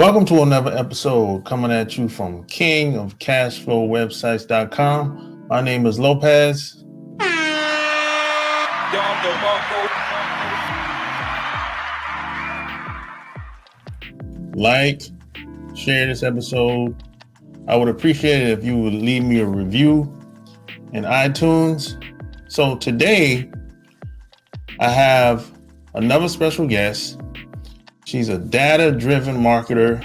Welcome to another episode coming at you from kingofcashflowwebsites.com. My name is Lopez. Like, share this episode. I would appreciate it if you would leave me a review in iTunes. So today I have another special guest. She's a data-driven marketer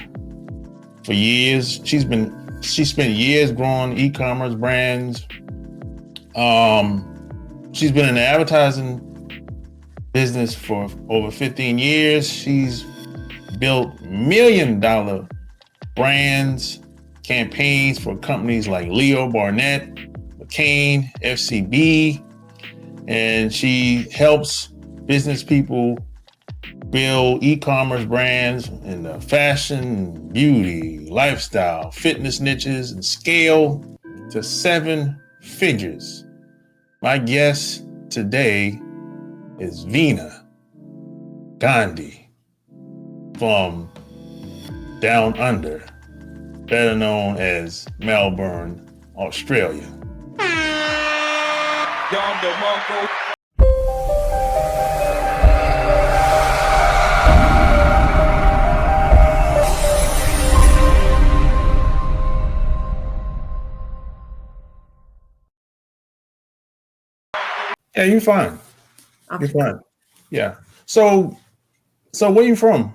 for years. She spent years growing e-commerce brands. She's been in the advertising business for over 15 years. She's built $1 million brands, campaigns for companies like Leo Burnett, McCann, FCB, and she helps business people build e-commerce brands in the fashion, beauty, lifestyle, fitness niches, and scale to 7 figures. My guest today is Veena Gandhi from Down Under, better known as Melbourne, Australia. Yeah, you're fine. Okay. You're fine. Yeah. So where you from?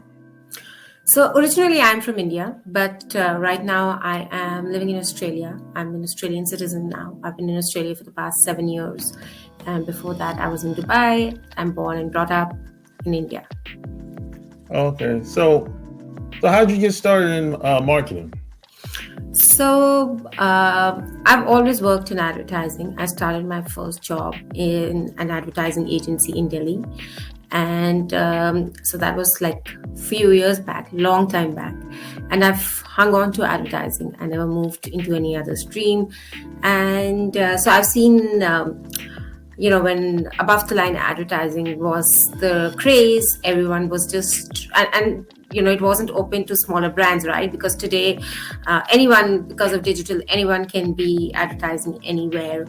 So originally I'm from India, but right now I am living in Australia. I'm an Australian citizen now. I've been in Australia for the past 7 years. And before that, I was in Dubai. I'm born and brought up in India. Okay. So how'd you get started in marketing? So I've always worked in advertising. I started my first job in an advertising agency in Delhi. And so that was like a few years back, long time back. And I've hung on to advertising. I never moved into any other stream. And so I've seen, when above the line advertising was the craze, everyone was just, and it wasn't open to smaller brands, right? Because today, anyone, because of digital, anyone can be advertising anywhere.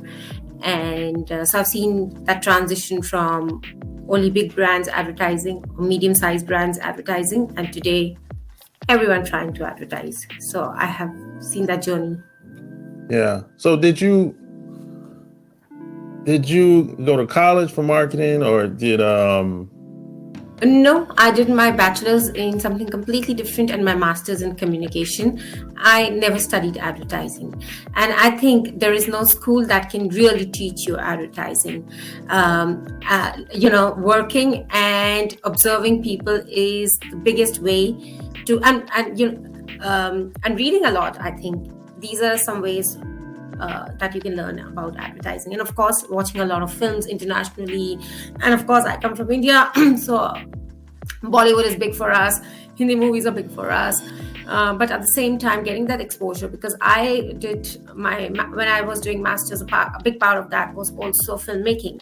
And so I've seen that transition from only big brands advertising, or medium-sized brands advertising, and today, everyone trying to advertise. So I have seen that journey. Yeah. So did you go to college for marketing, or did No, I did my bachelor's in something completely different and my master's in communication. I never studied advertising. And I think there is no school that can really teach you advertising. Working and observing people is the biggest way to, and reading a lot, I think. These are some ways that you can learn about advertising. And of course, watching a lot of films internationally. And of course, I come from India, so Bollywood is big for us. Hindi movies are big for us. But at the same time, getting that exposure, because I did when I was doing masters, a big part of that was also filmmaking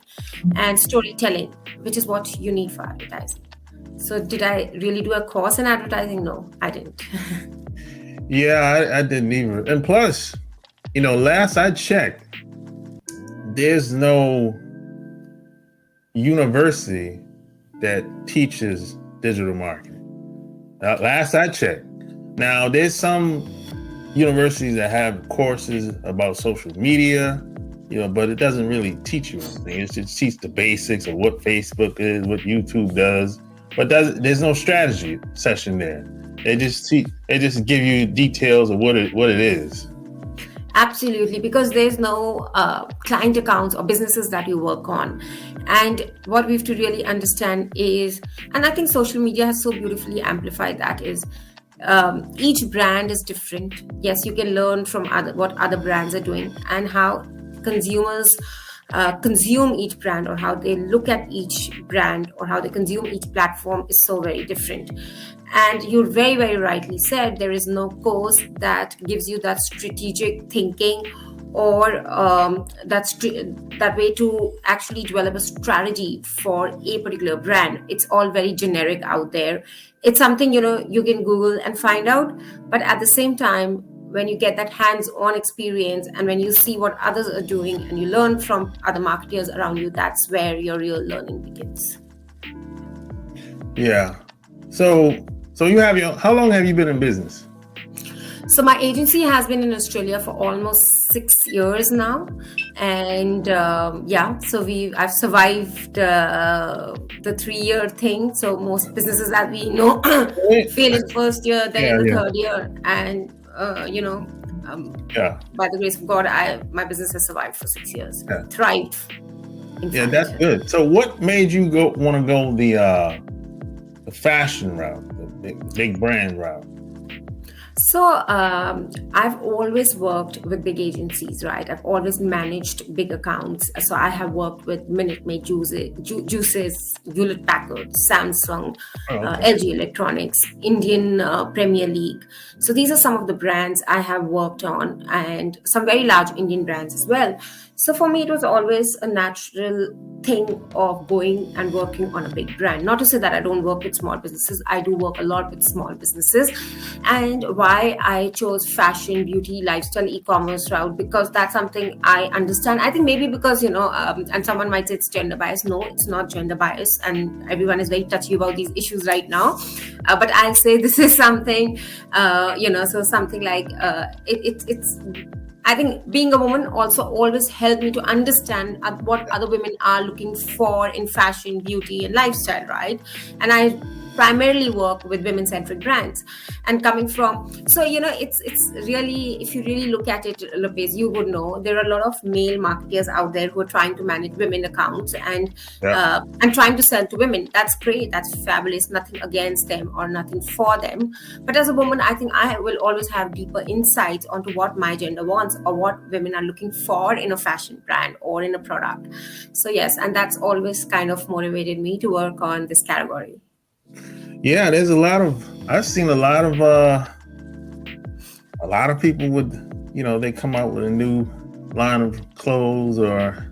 and storytelling, which is what you need for advertising. So did I really do a course in advertising? No, I didn't. Yeah, I didn't either. And plus, last I checked, there's no university that teaches digital marketing. Last I checked. Now, there's some universities that have courses about social media, but it doesn't really teach you anything. It just teaches the basics of what Facebook is, what YouTube does, but there's no strategy session there. They just give you details of what it is. Absolutely, because there's no client accounts or businesses that you work on. And what we have to really understand is, and I think social media has so beautifully amplified that, is each brand is different. Yes, you can learn from what other brands are doing and how consumers consume each brand, or how they look at each brand, or how they consume each platform is so very different. And you very, very rightly said, there is no course that gives you that strategic thinking or that way to actually develop a strategy for a particular brand. It's all very generic out there. It's something, you can Google and find out. But at the same time, when you get that hands-on experience and when you see what others are doing and you learn from other marketers around you, that's where your real learning begins. Yeah. So how long have you been in business? So my agency has been in Australia for almost 6 years now, and so I've survived the 3-year thing. So most businesses that we know fail in the first year, then in the third year, and by the grace of God, my business has survived for 6 years, thrived. Yeah, that's good. So what made you want to go the fashion route, the big brand route? So I've always worked with big agencies, right? I've always managed big accounts. So I have worked with Minute Maid Juices, Hewlett Packard, Samsung, LG Electronics, Indian Premier League. So these are some of the brands I have worked on, and some very large Indian brands as well. So for me, it was always a natural thing of going and working on a big brand. Not to say that I don't work with small businesses. I do work a lot with small businesses. And why I chose fashion, beauty, lifestyle, e-commerce route, because that's something I understand. I think maybe because, and someone might say it's gender bias. No, it's not gender bias. And everyone is very touchy about these issues right now. But I'll say this is something, so something like it's I think being a woman also always helped me to understand what other women are looking for in fashion, beauty, and lifestyle, right? And I primarily work with women-centric brands. And coming from, so, it's really, if you really look at it, Lopez, you would know there are a lot of male marketers out there who are trying to manage women accounts and trying to sell to women. That's great. That's fabulous. Nothing against them or nothing for them. But as a woman, I think I will always have deeper insights onto what my gender wants or what women are looking for in a fashion brand or in a product. So yes, and that's always kind of motivated me to work on this category. Yeah, I've seen a lot of people with, they come out with a new line of clothes, or,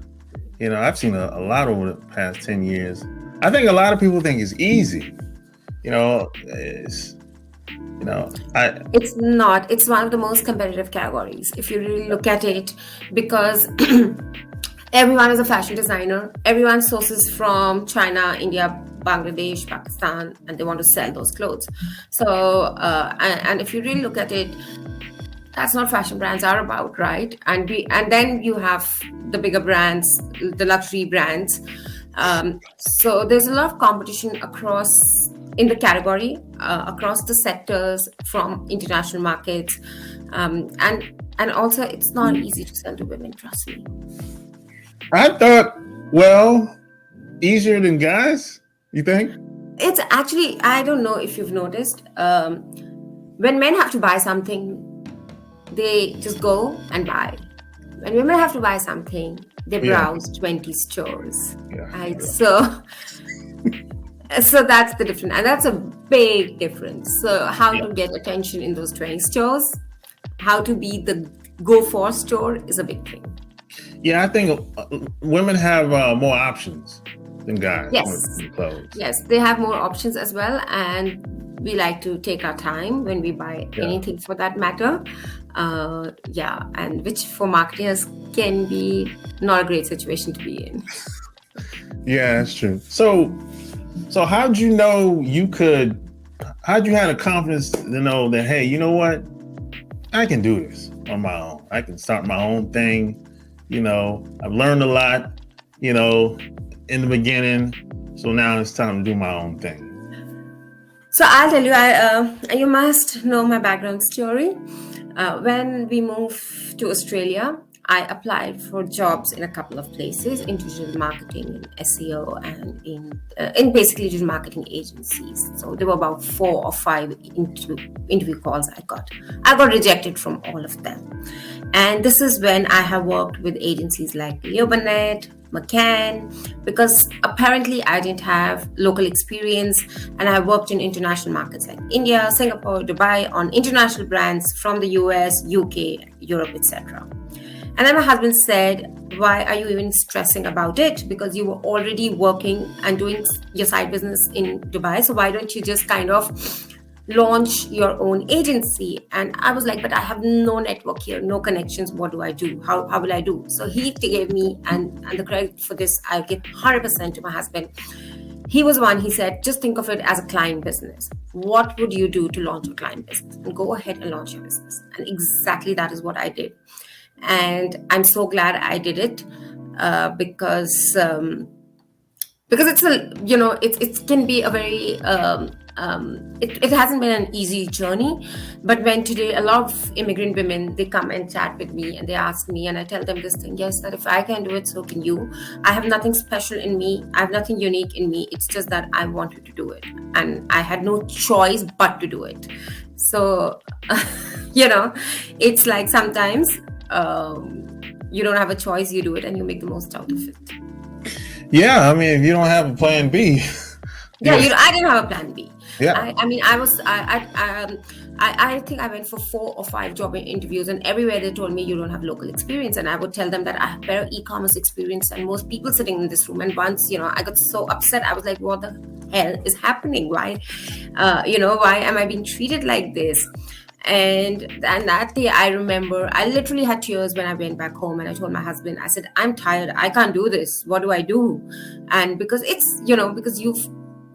I've seen a lot over the past 10 years. I think a lot of people think it's easy. It's not. It's one of the most competitive categories, if you really look at it, because everyone is a fashion designer. Everyone sources from China, India, Bangladesh, Pakistan, and they want to sell those clothes. So, and if you really look at it, that's not fashion brands are about, right? And then you have the bigger brands, the luxury brands. So there's a lot of competition in the category, across the sectors, from international markets, and also it's not easy to sell to women. Trust me. I thought, easier than guys. You think? It's actually, I don't know if you've noticed, when men have to buy something, they just go and buy. When women have to buy something, they browse 20 stores. Right? So that's the difference. And that's a big difference. So how to get attention in those 20 stores, how to be the go-for store is a big thing. Yeah, I think women have more options than guys. Yes, they have more options as well, and we like to take our time when we buy anything, for that matter. And which for marketers can be not a great situation to be in. Yeah, that's true. So how'd you know how'd you have the confidence to know that, hey, you know what, I can do this on my own. I can start my own thing. I've learned a lot, in the beginning. So now it's time to do my own thing. So I'll tell you, you must know my background story. When we moved to Australia, I applied for jobs in a couple of places, in digital marketing, in SEO, and in basically digital marketing agencies. So there were about 4 or 5 interview calls I got. I got rejected from all of them. And this is when I have worked with agencies like Leo Burnett, McCann, because apparently I didn't have local experience, and I worked in international markets like India, Singapore, Dubai, on international brands from the US, UK, Europe, etc. And then my husband said, why are you even stressing about it? Because you were already working and doing your side business in Dubai. So why don't you just kind of launch your own agency? And I was like, but I have no network here, no connections. What do I do? How will I do? So he gave me, and the credit for this, I give 100% to my husband. He was one, he said, just think of it as a client business. What would you do to launch a client business? And go ahead and launch your business. And exactly that is what I did. And I'm so glad I did it because it's a, it can be a very, it hasn't been an easy journey. But when today a lot of immigrant women, they come and chat with me and they ask me, and I tell them this thing, yes, that if I can do it, so can you. I have nothing special in me. I have nothing unique in me. It's just that I wanted to do it. And I had no choice but to do it. So, it's like sometimes you don't have a choice, you do it and you make the most out of it. Yeah, I mean, if you don't have a plan B. I didn't have a plan B. Yeah. I think I went for 4 or 5 job interviews, and everywhere they told me you don't have local experience, and I would tell them that I have better e-commerce experience than most people sitting in this room. And once, I got so upset. I was like, what the hell is happening? Why, why am I being treated like this? And that day, I remember I literally had tears when I went back home, and I told my husband, I said, I'm tired. I can't do this. What do I do? And because it's, because you've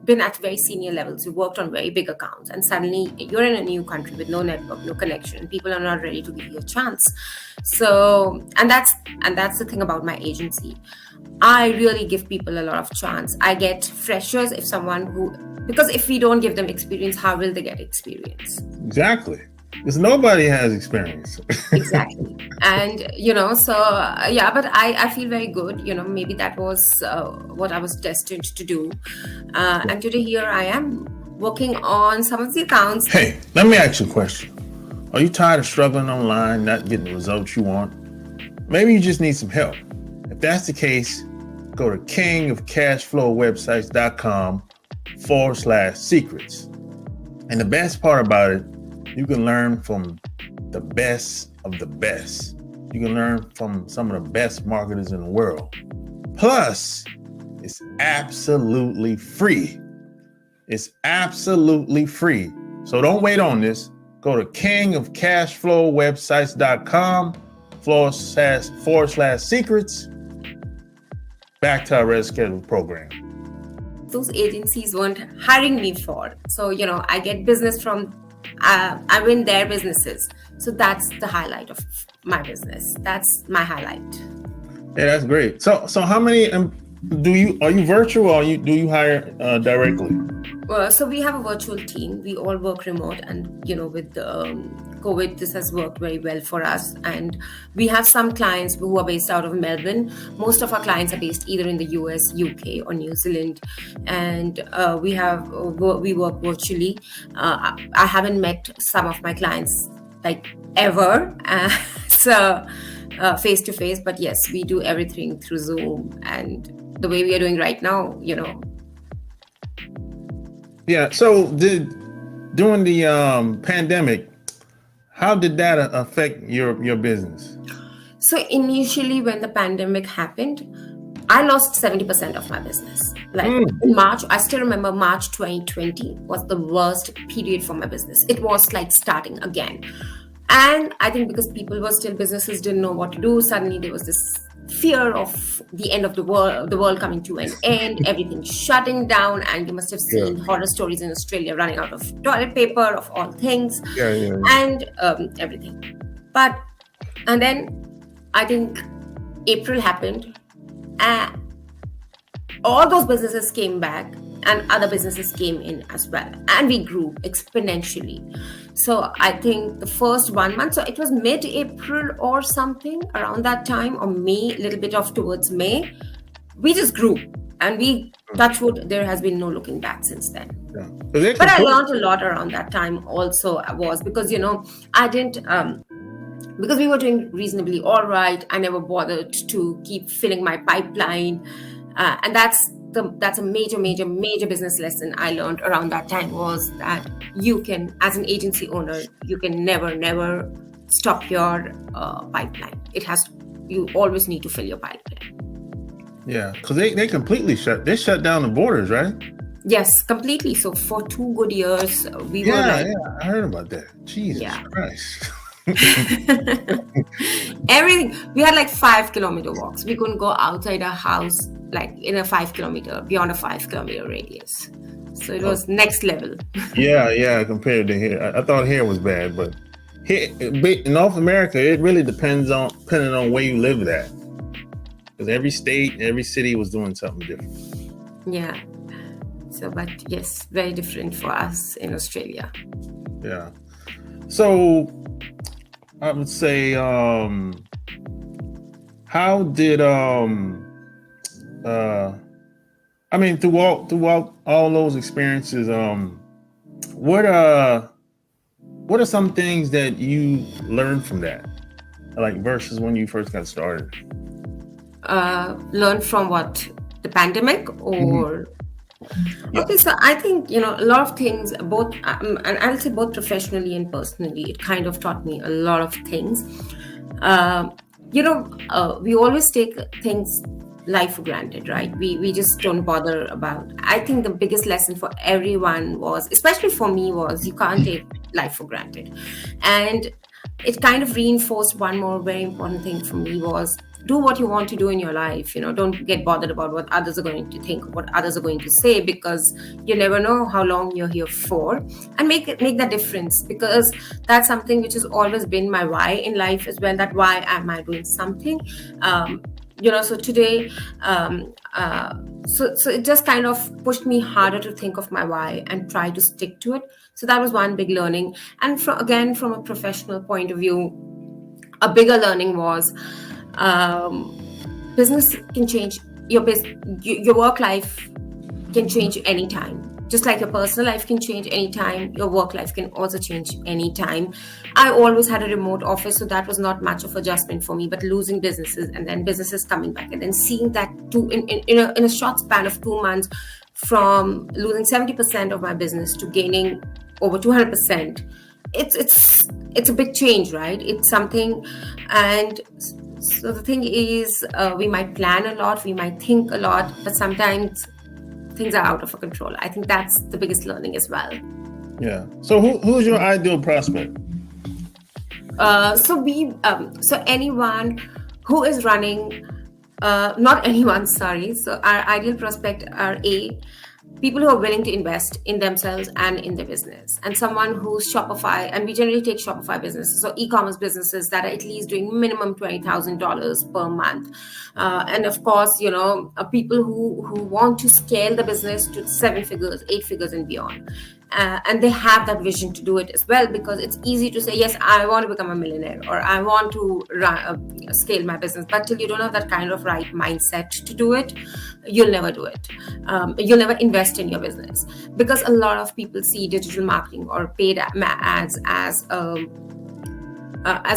been at very senior levels, you've worked on very big accounts, and suddenly you're in a new country with no network, no connection. People are not ready to give you a chance. So, and that's the thing about my agency. I really give people a lot of chance. I get freshers because if we don't give them experience, how will they get experience? Exactly. Because nobody has experience. Exactly. And, but I feel very good. Maybe that was what I was destined to do. And today here I am working on some of the accounts. Hey, let me ask you a question. Are you tired of struggling online, not getting the results you want? Maybe you just need some help. If that's the case, go to kingofcashflowwebsites.com/secrets. And the best part about it, you can learn from the best of the best. You can learn from some of the best marketers in the world. Plus, it's absolutely free. It's absolutely free. So don't wait on this. Go to kingofcashflowwebsites.com/secrets. Back to our Red Schedule program. Those agencies weren't hiring me for. So, I get business from, I win their businesses. So that's the highlight of my business. That's my highlight. Yeah, that's great. So how many are you virtual, or do you hire directly? So we have a virtual team. We all work remote, and with COVID, this has worked very well for us. And we have some clients who are based out of Melbourne. Most of our clients are based either in the US, UK, or New Zealand. And we work virtually. I haven't met some of my clients like ever, so face to face. But yes, we do everything through Zoom, and the way we are doing right now, Yeah. So during the pandemic, how did that affect your business? So initially, when the pandemic happened, I lost 70% of my business. In March, I still remember March 2020 was the worst period for my business. It was like starting again. And I think because businesses didn't know what to do, suddenly there was this fear of the end of the world coming to an end, everything shutting down, and you must have seen horror stories in Australia running out of toilet paper, of all things, and everything. And then I think April happened, and all those businesses came back, and other businesses came in as well, and we grew exponentially. So I think the first 1 month, so it was mid-April or something around that time, or May, a little bit off towards May, we just grew, and we, touch wood, there has been no looking back since then. Yeah. But I learned a lot around that time also, because I didn't, because we were doing reasonably all right, I never bothered to keep filling my pipeline, and that's a major business lesson I learned around that time, was that you can, as an agency owner, you can never stop your pipeline. It has to you always need to fill your pipeline. Yeah, because they completely shut down the borders, right? Yes, completely. So for 2 good years, we were like, I heard about that. Jesus Christ. everything. We had like 5-kilometer walks. We couldn't go outside our house, like in a 5-kilometer, beyond a 5-kilometer radius. So it was next level. Yeah, compared to here. I thought here was bad, but here in North America, it really depending on where you live at. Because every state, every city was doing something different. Yeah. So, but yes, very different for us in Australia. Yeah. So I would say, how did throughout all those experiences, what are some things that you learned from that, like versus when you first got started? Learn from what? The pandemic or? Mm-hmm. Yeah. Okay, so I think, a lot of things, both, and I'll say both professionally and personally, it kind of taught me a lot of things. We always take things life for granted, right? We just don't bother about. I think the biggest lesson for everyone was, especially for me, was you can't take life for granted. And it kind of reinforced one more very important thing for me was, do what you want to do in your life. Don't get bothered about what others are going to think, what others are going to say, because you never know how long you're here for, and make that difference, because that's something which has always been my why in life as well. That why am I doing something? So today, so it just kind of pushed me harder to think of my why and try to stick to it. So that was one big learning. And from a professional point of view, a bigger learning was, business can change. Your work life can change anytime. Just like your personal life can change anytime, your work life can also change anytime. I always had a remote office, so that was not much of adjustment for me. But losing businesses and then businesses coming back, and then seeing that in a short span of 2 months, from losing 70% of my business to gaining over 200%, it's a big change, right? It's something. And so the thing is, we might plan a lot, we might think a lot, but sometimes things are out of our control. I think that's the biggest learning as well. Yeah. So who's your ideal prospect? So anyone who is running, not anyone, sorry. So our ideal prospect are people who are willing to invest in themselves and in their business, and someone who's Shopify, and we generally take Shopify businesses, so e-commerce businesses that are at least doing minimum $20,000 per month. And of course, people who want to scale the business to 7 figures, 8 figures and beyond. And they have that vision to do it as well, because it's easy to say, yes, I want to become a millionaire, or I want to scale my business. But till you don't have that kind of right mindset to do it, you'll never do it. You'll never invest in your business, because a lot of people see digital marketing or paid ads as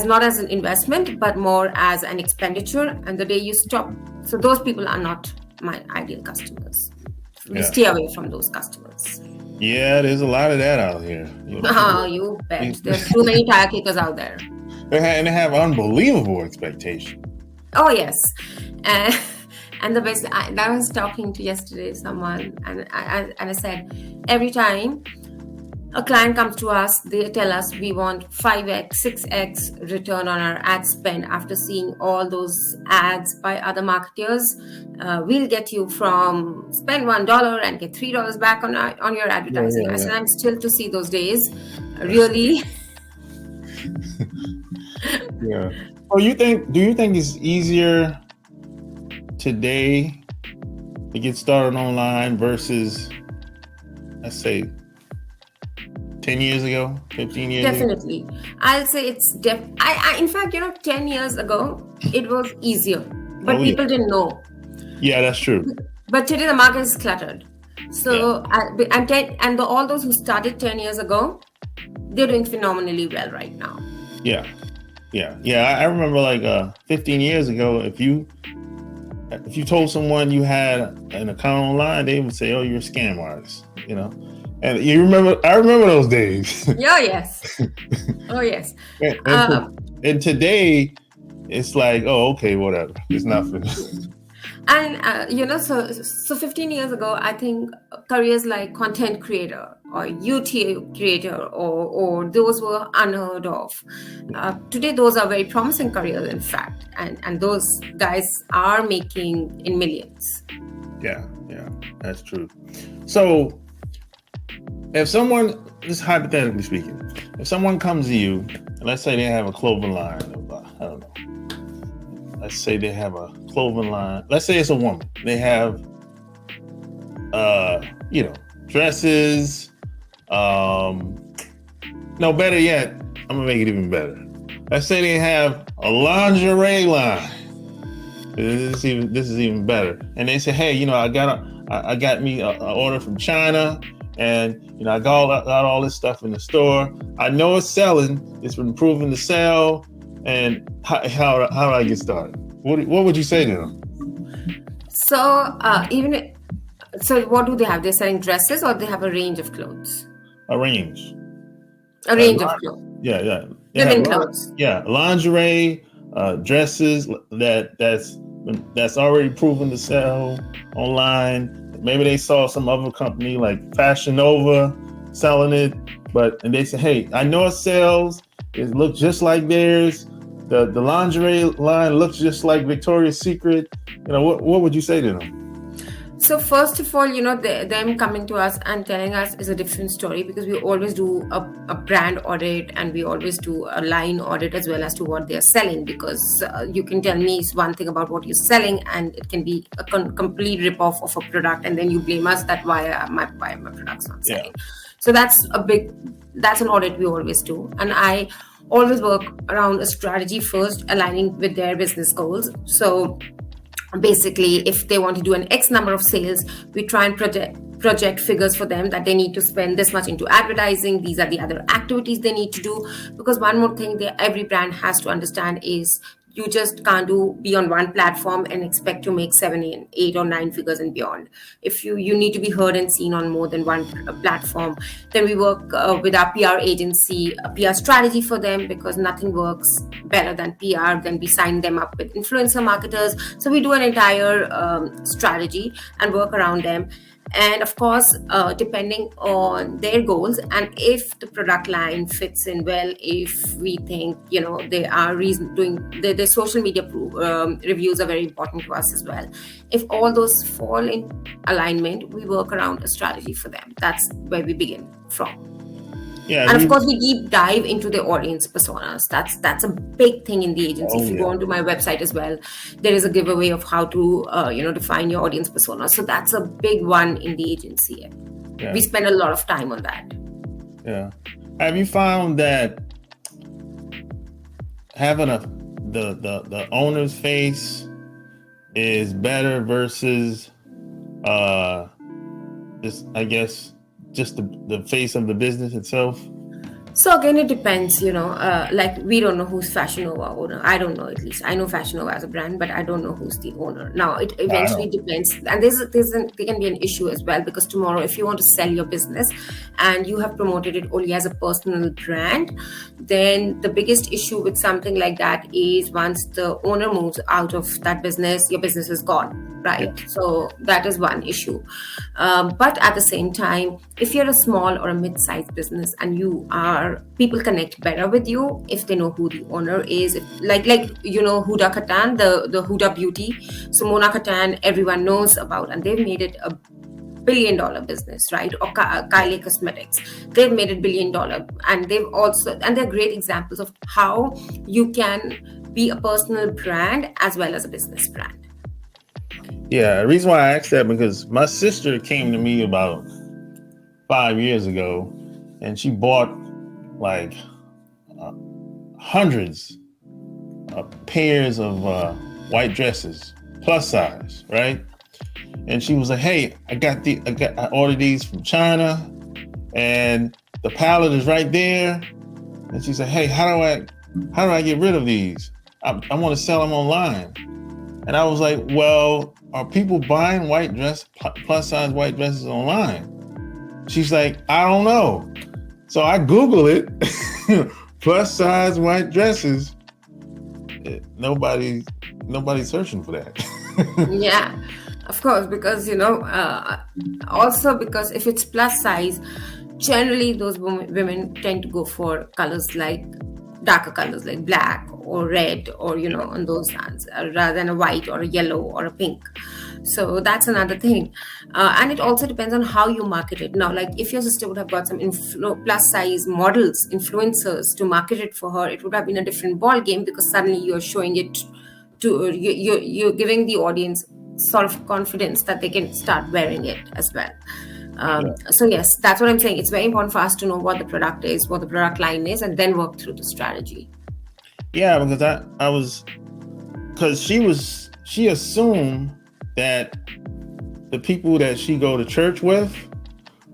not as an investment, but more as an expenditure. And the day you stop, so those people are not my ideal customers. We stay away from those customers. Yeah, there's a lot of that out here. You bet. There's too many tire kickers out there. And they have unbelievable expectations. Oh, yes. And the best, I was talking to yesterday someone, and I said, every time a client comes to us, they tell us we want 5x, 6x return on our ad spend after seeing all those ads by other marketers. We'll get you from spend $1 and get $3 back on your advertising. I said, I'm still to see those days. Really? Yeah. Oh, do you think it's easier today to get started online versus, let's say, 10 years ago, 15 years Definitely. ago? I'll say it's in fact, 10 years ago, it was easier, but people didn't know. Yeah, that's true. But today the market is cluttered. So, all those who started 10 years ago, they're doing phenomenally well right now. Yeah. I remember like 15 years ago, if you told someone you had an account online, they would say, "Oh, you're a scam artist," And I remember those days. Oh, yes. Oh, yes. And today, it's like, oh, okay, whatever. It's not for me. And so 15 years ago, I think careers like content creator or YouTube creator or those were unheard of. Today, those are very promising careers, in fact, and those guys are making in millions. Yeah, that's true. So if someone, just hypothetically speaking, if someone comes to you, and let's say they have a clothing line of, I don't know, let's say they have a clothing line. Let's say it's a woman. They have, dresses. No, better yet, I'm gonna make it even better. Let's say they have a lingerie line. This is even better. And they say, hey, I got me an order from China, and I got all this stuff in the store. I know it's selling. It's been proven to sell. And how do I get started? What would you say to them? So so what do they have? They're selling dresses, or they have a range of clothes? A range. A range of clothes. Yeah. Women clothes. Yeah, lingerie, dresses that's already proven to sell online. Maybe they saw some other company like Fashion Nova selling it, and they say, hey, I know it sells. It looks just like theirs. The lingerie line looks just like Victoria's Secret. What would you say to them? So first of all, them coming to us and telling us is a different story, because we always do a brand audit, and we always do a line audit as well as to what they are selling, because you can tell me one thing about what you're selling and it can be a complete rip-off of a product, and then you blame us that why my product's not selling. Yeah. So that's an audit we always do. And I always work around a strategy first, aligning with their business goals. So basically, if they want to do an X number of sales, we try and project figures for them that they need to spend this much into advertising. These are the other activities they need to do. Because one more thing every brand has to understand is you just can't be on one platform and expect to make 7, 8, or 9 figures and beyond. If you need to be heard and seen on more than one platform, then we work with our PR agency, a PR strategy for them, because nothing works better than PR. Then we sign them up with influencer marketers. So we do an entire strategy and work around them. And of course, depending on their goals, and if the product line fits in well, if we think, they are doing the social media reviews are very important to us as well. If all those fall in alignment, we work around a strategy for them. That's where we begin from. Yeah, and of course, we deep dive into the audience personas. That's a big thing in the agency. If you go onto my website as well, there is a giveaway of how to define your audience persona. So that's a big one in the agency. Yeah. We spend a lot of time on that. Yeah. Have you found that having the owner's face is better versus just the face of the business itself? So again, it depends, like we don't know who's Fashion Nova owner. I don't know, at least. I know Fashion Nova as a brand, but I don't know who's the owner. Now, it eventually depends. And there can be an issue as well, because tomorrow, if you want to sell your business and you have promoted it only as a personal brand, then the biggest issue with something like that is once the owner moves out of that business, your business is gone, right? Yeah. So that is one issue. But at the same time, if you're a small or a mid-sized business and people connect better with you if they know who the owner is. Huda Kattan, the Huda Beauty. So Mona Kattan, everyone knows about, and they've made it $1 billion business, right? Or Kylie Cosmetics, they've made it $1 billion, and they're great examples of how you can be a personal brand as well as a business brand. Yeah, the reason why I asked that, because my sister came to me about 5 years ago, and she bought like hundreds of pairs of white dresses, plus size, right? And she was like, "Hey, I ordered these from China, and the palette is right there." And she said, "Hey, how do I get rid of these? I want to sell them online." And I was like, "Well, are people buying plus size white dresses online?" She's like, "I don't know." So I Googled it, plus size white dresses, nobody's searching for that. Yeah, of course, because also because if it's plus size, generally those women tend to go for colors like darker colors like black or red or on those lines rather than a white or a yellow or a pink. So that's another thing, and it also depends on how you market it. Now, like if your sister would have got some plus size models, influencers to market it for her, it would have been a different ball game, because suddenly you're showing it to you're giving the audience sort of confidence that they can start wearing it as well. So yes, that's what I'm saying. It's very important for us to know what the product is, what the product line is, and then work through the strategy. Yeah, because she assumed that the people that she go to church with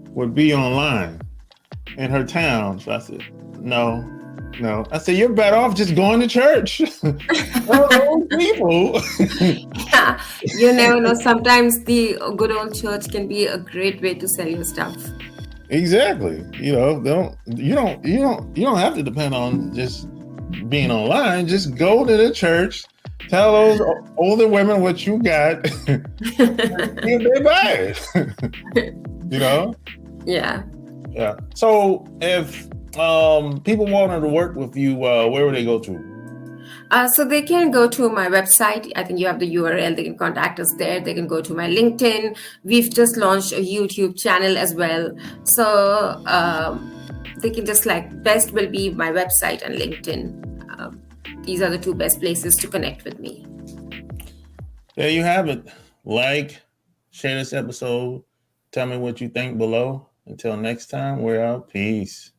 would be online in her town. So I said, no. I said, you're better off just going to church. All those people. Yeah, you never know. Sometimes the good old church can be a great way to sell your stuff. Exactly. You don't have to depend on just being online. Just go to the church, tell those older women what you got, and they buy it. Yeah. Yeah. So if people wanted to work with you, where would they go to? So they can go to my website. I think you have the URL. They can contact us there. They can go to my LinkedIn. We've just launched a YouTube channel as well. So they can just best will be my website and LinkedIn. These are the two best places to connect with me. There you have it. Share this episode. Tell me what you think below. Until next time, we're out. Peace.